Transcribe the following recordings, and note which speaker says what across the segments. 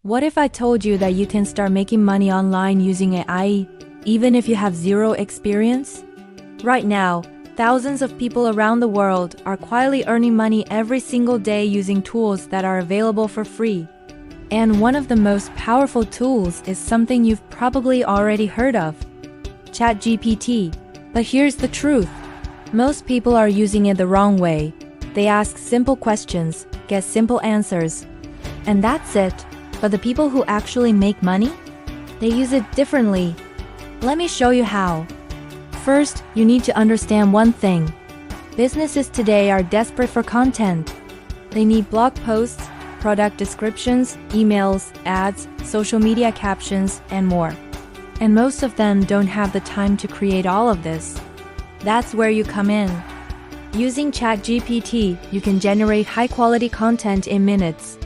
Speaker 1: What if I told you that you can start making money online using AI, even if you have zero experience? Right now, thousands of people around the world are quietly earning money every single day using tools that are available for free. And one of the most powerful tools is something you've probably already heard of: ChatGPT. But here's the truth. Most people are using it the wrong way. They ask simple questions, get simple answers, and that's it. But the people who actually make money? They use it differently. Let me show you how. First, you need to understand one thing. Businesses today are desperate for content. They need blog posts, product descriptions, emails, ads, social media captions, and more. And most of them don't have the time to create all of this. That's where you come in. Using ChatGPT, you can generate high-quality content in minutes.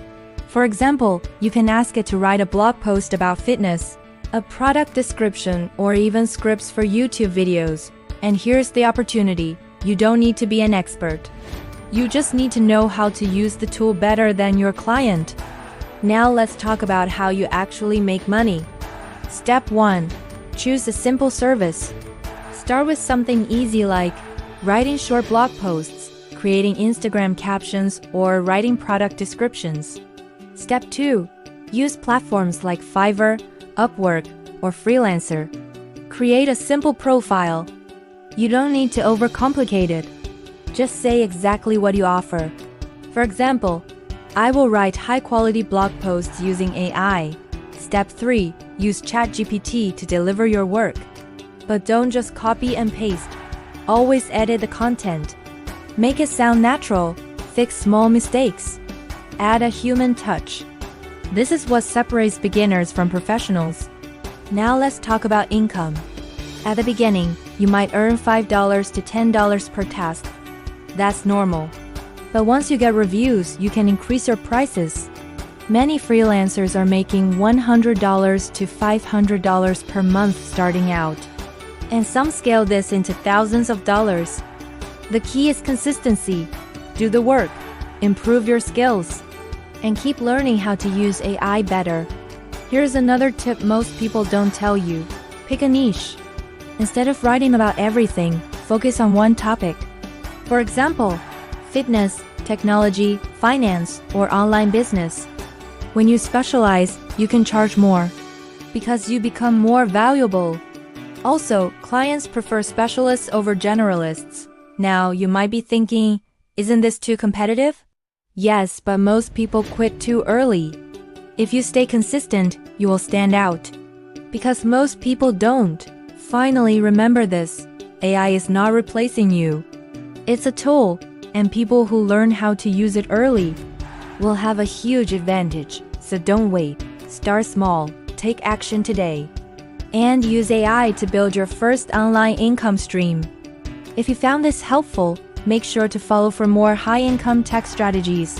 Speaker 1: For example, you can ask it to write a blog post about fitness, a product description, or even scripts for YouTube videos. And here's the opportunity. You don't need to be an expert. You just need to know how to use the tool better than your client. Now let's talk about how you actually make money. Step 1. Choose a simple service. Start with something easy like writing short blog posts, creating Instagram captions, or writing product descriptions. Step 2. Use platforms like Fiverr, Upwork, or Freelancer. Create a simple profile. You don't need to overcomplicate it. Just say exactly what you offer. For example, I will write high-quality blog posts using AI. Step 3. Use ChatGPT to deliver your work. But don't just copy and paste. Always edit the content. Make it sound natural. Fix small mistakes. Add a human touch. This is what separates beginners from professionals. Now let's talk about income. At the beginning, you might earn $5 to $10 per task. That's normal. But once you get reviews, you can increase your prices. Many freelancers are making $100 to $500 per month starting out. And some scale this into thousands of dollars. The key is consistency. Do the work. Improve your skills. And keep learning how to use AI better. Here's another tip most people don't tell you. Pick a niche. Instead of writing about everything, focus on one topic. For example, fitness, technology, finance, or online business. When you specialize, you can charge more, because you become more valuable. Also, clients prefer specialists over generalists. Now, you might be thinking, isn't this too competitive? Yes, but most people quit too early. If you stay consistent, you will stand out. Because most people don't. Finally, remember this. AI is not replacing you. It's a tool, and people who learn how to use it early will have a huge advantage. So don't wait. Start small. Take action today. And use AI to build your first online income stream. If you found this helpful, make sure to follow for more high-income tech strategies.